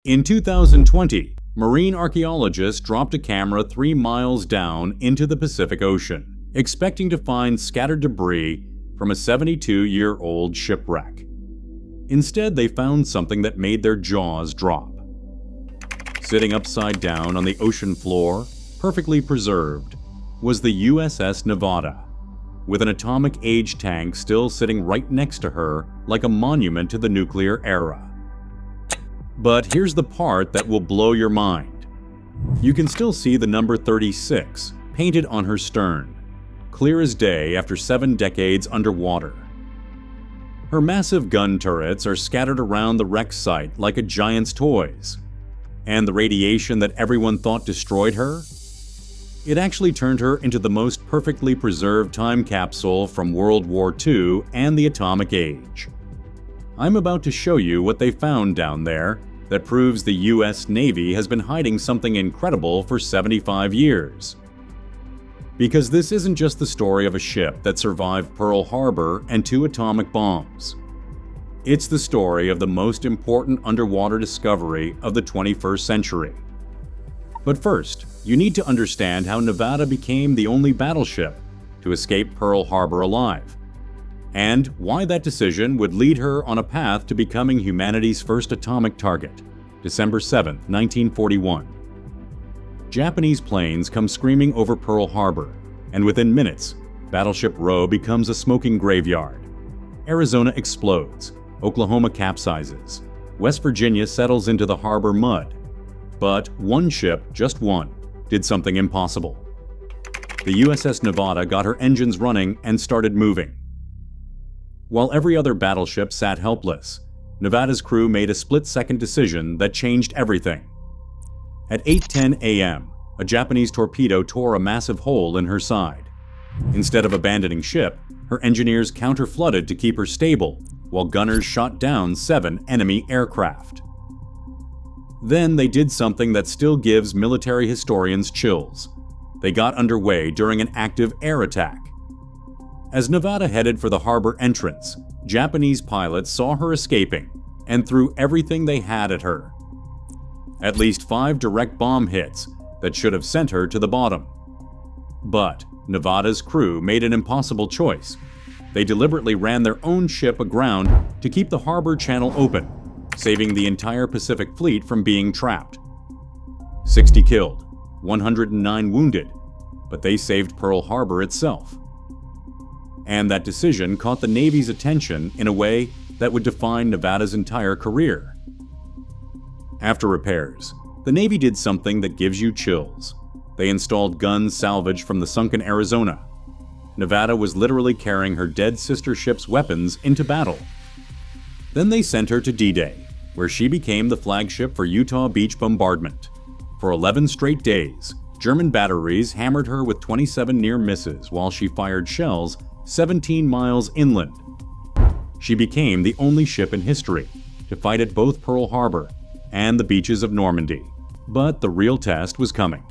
In 2020, marine archaeologists dropped a camera 3 miles down into the Pacific Ocean, expecting to find scattered debris from a 72-year-old shipwreck. Instead, they found something that made their jaws drop. Sitting upside down on the ocean floor, perfectly preserved, was the USS Nevada, with an atomic age tank still sitting right next to her like a monument to the nuclear era. But here's the part that will blow your mind. You can still see the number 36 painted on her stern, clear as day after 7 decades underwater. Her massive gun turrets are scattered around the wreck site like a giant's toys. And the radiation that everyone thought destroyed her? It actually turned her into the most perfectly preserved time capsule from World War II and the atomic age. I'm about to show you what they found down there that proves the US Navy has been hiding something incredible for 75 years. Because this isn't just the story of a ship that survived Pearl Harbor and 2 atomic bombs. It's the story of the most important underwater discovery of the 21st century. But first, you need to understand how Nevada became the only battleship to escape Pearl Harbor alive, and why that decision would lead her on a path to becoming humanity's first atomic target, December 7, 1941. Japanese planes come screaming over Pearl Harbor, and within minutes, Battleship Row becomes a smoking graveyard. Arizona explodes, Oklahoma capsizes, West Virginia settles into the harbor mud. But one ship, just one, did something impossible. The USS Nevada got her engines running and started moving. While every other battleship sat helpless, Nevada's crew made a split-second decision that changed everything. At 8:10 a.m., a Japanese torpedo tore a massive hole in her side. Instead of abandoning ship, her engineers counter-flooded to keep her stable, while gunners shot down 7 enemy aircraft. Then they did something that still gives military historians chills. They got underway during an active air attack. As Nevada headed for the harbor entrance, Japanese pilots saw her escaping and threw everything they had at her. At least 5 direct bomb hits that should have sent her to the bottom. But Nevada's crew made an impossible choice. They deliberately ran their own ship aground to keep the harbor channel open, saving the entire Pacific Fleet from being trapped. 60 killed, 109 wounded, but they saved Pearl Harbor itself. And that decision caught the Navy's attention in a way that would define Nevada's entire career. After repairs, the Navy did something that gives you chills. They installed guns salvaged from the sunken Arizona. Nevada was literally carrying her dead sister ship's weapons into battle. Then they sent her to D-Day, where she became the flagship for Utah Beach bombardment. For 11 straight days, German batteries hammered her with 27 near misses while she fired shells 17 miles inland. She became the only ship in history to fight at both Pearl Harbor and the beaches of Normandy. But the real test was coming.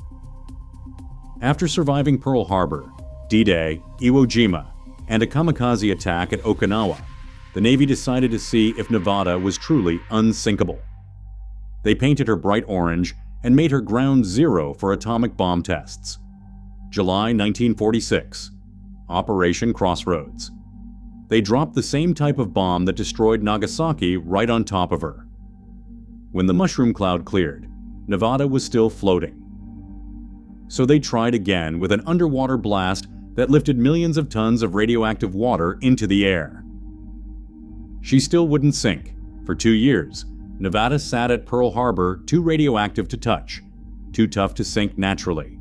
After surviving Pearl Harbor, D-Day, Iwo Jima, and a kamikaze attack at Okinawa, the Navy decided to see if Nevada was truly unsinkable. They painted her bright orange and made her ground zero for atomic bomb tests. July 1946, Operation Crossroads. They dropped the same type of bomb that destroyed Nagasaki right on top of her. When the mushroom cloud cleared, Nevada was still floating. So they tried again with an underwater blast that lifted millions of tons of radioactive water into the air. She still wouldn't sink. For 2 years, Nevada sat at Pearl Harbor too radioactive to touch, too tough to sink naturally.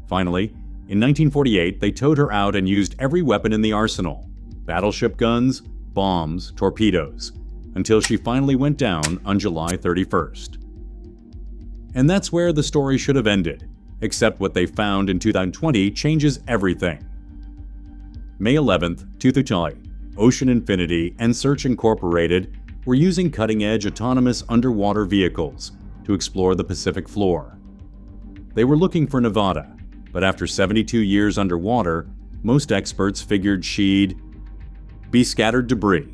Finally, in 1948, they towed her out and used every weapon in the arsenal: battleship guns, bombs, torpedoes, until she finally went down on July 31st. And that's where the story should have ended, except what they found in 2020 changes everything. May 11th, 2020, Ocean Infinity and Search Incorporated were using cutting-edge autonomous underwater vehicles to explore the Pacific floor. They were looking for Nevada, but after 72 years underwater, most experts figured she'd be scattered debris.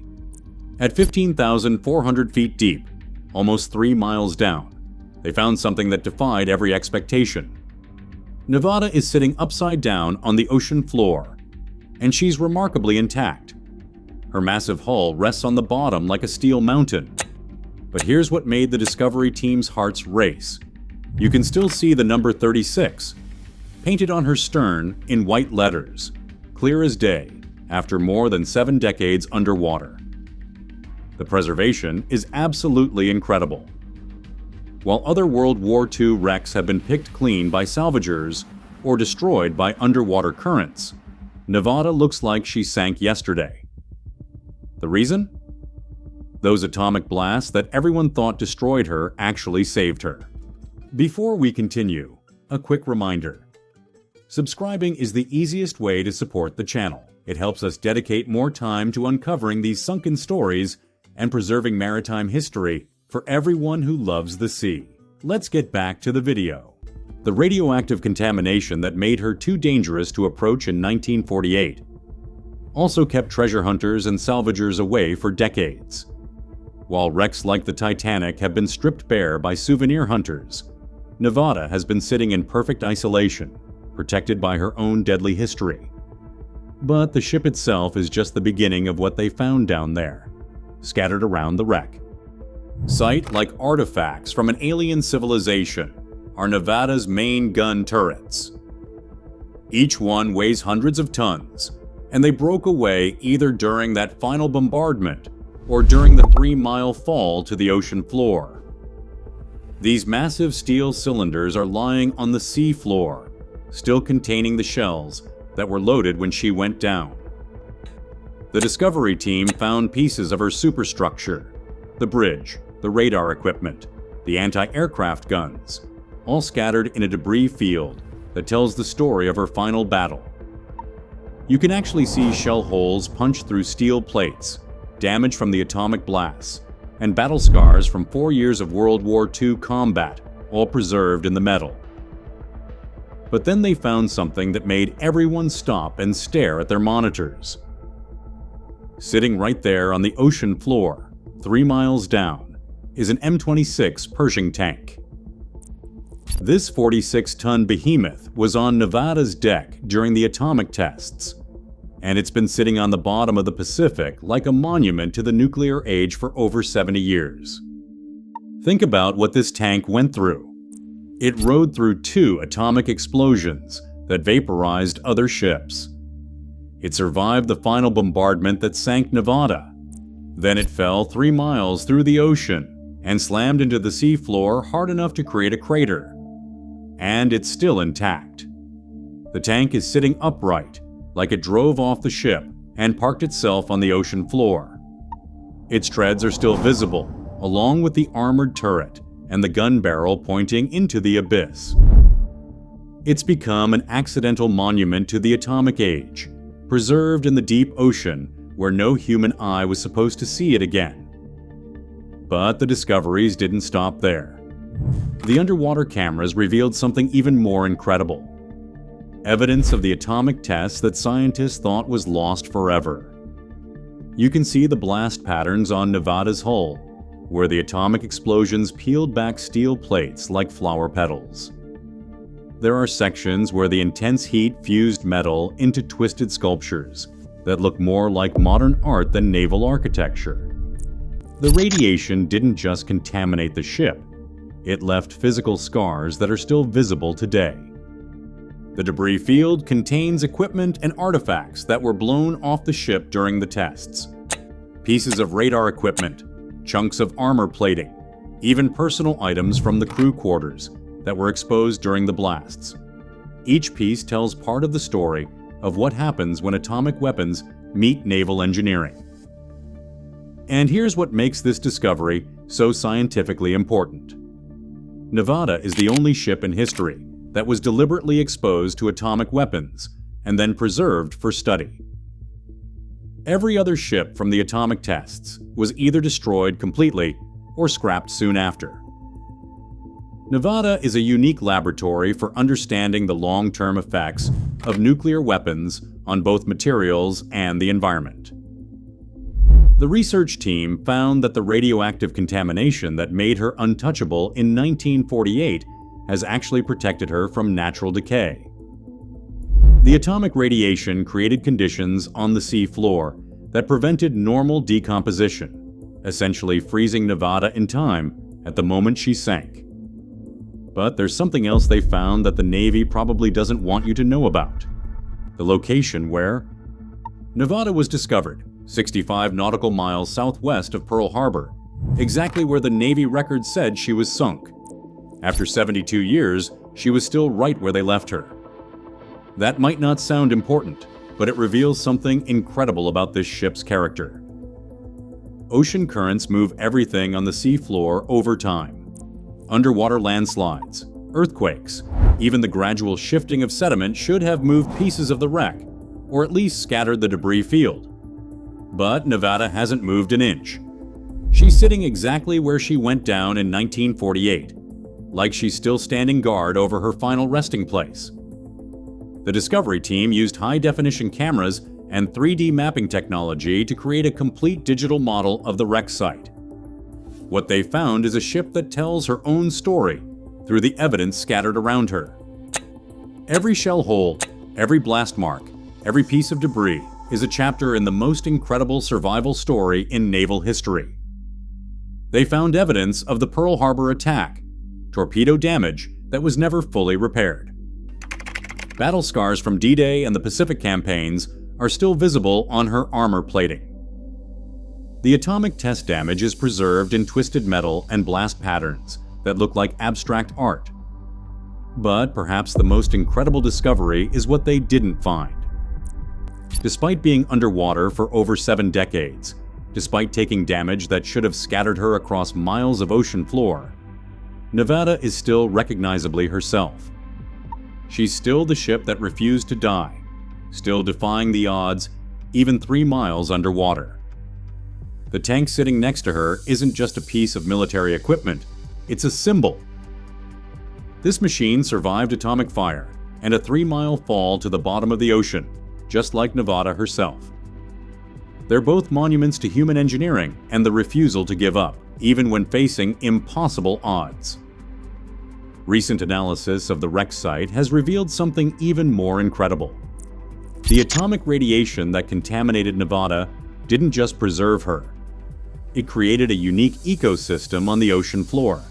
At 15,400 feet deep, almost 3 miles down, they found something that defied every expectation. Nevada is sitting upside down on the ocean floor, and she's remarkably intact. Her massive hull rests on the bottom like a steel mountain. But here's what made the Discovery team's hearts race. You can still see the number 36, painted on her stern in white letters, clear as day, after more than 7 decades underwater. The preservation is absolutely incredible. While other World War II wrecks have been picked clean by salvagers or destroyed by underwater currents, Nevada looks like she sank yesterday. The reason? Those atomic blasts that everyone thought destroyed her actually saved her. Before we continue, a quick reminder. Subscribing is the easiest way to support the channel. It helps us dedicate more time to uncovering these sunken stories and preserving maritime history for everyone who loves the sea. Let's get back to the video. The radioactive contamination that made her too dangerous to approach in 1948 also kept treasure hunters and salvagers away for decades. While wrecks like the Titanic have been stripped bare by souvenir hunters, Nevada has been sitting in perfect isolation, protected by her own deadly history. But the ship itself is just the beginning of what they found down there, scattered around the wreck. Sight like artifacts from an alien civilization are Nevada's main gun turrets. Each one weighs hundreds of tons, and they broke away either during that final bombardment or during the 3-mile fall to the ocean floor. These massive steel cylinders are lying on the sea floor, still containing the shells that were loaded when she went down. The Discovery team found pieces of her superstructure, the bridge, the radar equipment, the anti-aircraft guns, all scattered in a debris field that tells the story of her final battle. You can actually see shell holes punched through steel plates, damage from the atomic blasts, and battle scars from 4 years of World War II combat, all preserved in the metal. But then they found something that made everyone stop and stare at their monitors. Sitting right there on the ocean floor, 3 miles down, is an M26 Pershing tank. This 46-ton behemoth was on Nevada's deck during the atomic tests, and it's been sitting on the bottom of the Pacific like a monument to the nuclear age for over 70 years. Think about what this tank went through. It rode through 2 atomic explosions that vaporized other ships. It survived the final bombardment that sank Nevada. Then it fell 3 miles through the ocean and slammed into the seafloor hard enough to create a crater. And it's still intact. The tank is sitting upright, like it drove off the ship and parked itself on the ocean floor. Its treads are still visible, along with the armored turret and the gun barrel pointing into the abyss. It's become an accidental monument to the atomic age, preserved in the deep ocean where no human eye was supposed to see it again. But the discoveries didn't stop there. The underwater cameras revealed something even more incredible. Evidence of the atomic tests that scientists thought was lost forever. You can see the blast patterns on Nevada's hull, where the atomic explosions peeled back steel plates like flower petals. There are sections where the intense heat fused metal into twisted sculptures that look more like modern art than naval architecture. The radiation didn't just contaminate the ship, it left physical scars that are still visible today. The debris field contains equipment and artifacts that were blown off the ship during the tests. Pieces of radar equipment, chunks of armor plating, even personal items from the crew quarters that were exposed during the blasts. Each piece tells part of the story of what happens when atomic weapons meet naval engineering. And here's what makes this discovery so scientifically important. Nevada is the only ship in history that was deliberately exposed to atomic weapons and then preserved for study. Every other ship from the atomic tests was either destroyed completely or scrapped soon after. Nevada is a unique laboratory for understanding the long-term effects of nuclear weapons on both materials and the environment. The research team found that the radioactive contamination that made her untouchable in 1948 has actually protected her from natural decay. The atomic radiation created conditions on the sea floor that prevented normal decomposition, essentially freezing Nevada in time at the moment she sank. But there's something else they found that the Navy probably doesn't want you to know about. The location where Nevada was discovered, 65 nautical miles southwest of Pearl Harbor, exactly where the Navy record said she was sunk. After 72 years, she was still right where they left her. That might not sound important, but it reveals something incredible about this ship's character. Ocean currents move everything on the sea floor over time. Underwater landslides, earthquakes, even the gradual shifting of sediment should have moved pieces of the wreck, or at least scattered the debris field. But Nevada hasn't moved an inch. She's sitting exactly where she went down in 1948, like she's still standing guard over her final resting place. The Discovery team used high-definition cameras and 3D mapping technology to create a complete digital model of the wreck site. What they found is a ship that tells her own story through the evidence scattered around her. Every shell hole, every blast mark, every piece of debris is a chapter in the most incredible survival story in naval history. They found evidence of the Pearl Harbor attack, torpedo damage that was never fully repaired. Battle scars from D-Day and the Pacific campaigns are still visible on her armor plating. The atomic test damage is preserved in twisted metal and blast patterns that look like abstract art. But perhaps the most incredible discovery is what they didn't find. Despite being underwater for over 7 decades, despite taking damage that should have scattered her across miles of ocean floor, Nevada is still recognizably herself. She's still the ship that refused to die, still defying the odds, even 3 miles underwater. The tank sitting next to her isn't just a piece of military equipment, it's a symbol. This machine survived atomic fire and a 3-mile fall to the bottom of the ocean, just like Nevada herself. They're both monuments to human engineering and the refusal to give up, even when facing impossible odds. Recent analysis of the wreck site has revealed something even more incredible. The atomic radiation that contaminated Nevada didn't just preserve her. It created a unique ecosystem on the ocean floor.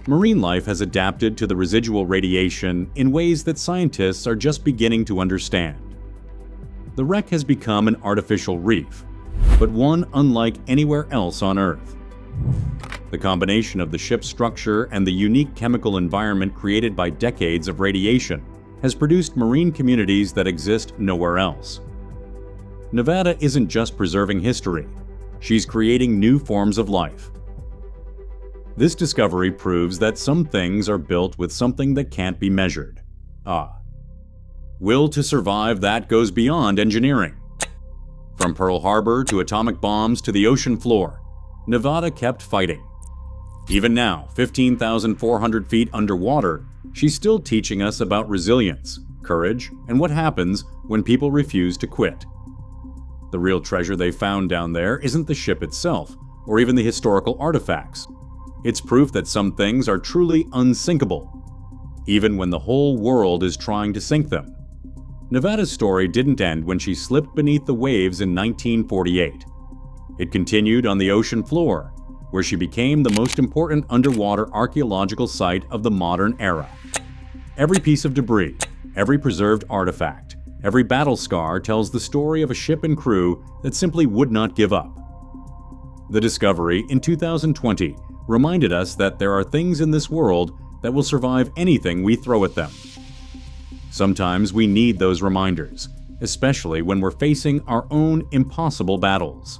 Marine life has adapted to the residual radiation in ways that scientists are just beginning to understand. The wreck has become an artificial reef, but one unlike anywhere else on Earth. The combination of the ship's structure and the unique chemical environment created by decades of radiation has produced marine communities that exist nowhere else. Nevada isn't just preserving history, she's creating new forms of life. This discovery proves that some things are built with something that can't be measured. Will to survive that goes beyond engineering. From Pearl Harbor to atomic bombs to the ocean floor, Nevada kept fighting. Even now, 15,400 feet underwater, she's still teaching us about resilience, courage, and what happens when people refuse to quit. The real treasure they found down there isn't the ship itself, or even the historical artifacts. It's proof that some things are truly unsinkable, even when the whole world is trying to sink them. Nevada's story didn't end when she slipped beneath the waves in 1948. It continued on the ocean floor, where she became the most important underwater archaeological site of the modern era. Every piece of debris, every preserved artifact, every battle scar tells the story of a ship and crew that simply would not give up. The discovery in 2020 reminded us that there are things in this world that will survive anything we throw at them. Sometimes we need those reminders, especially when we're facing our own impossible battles.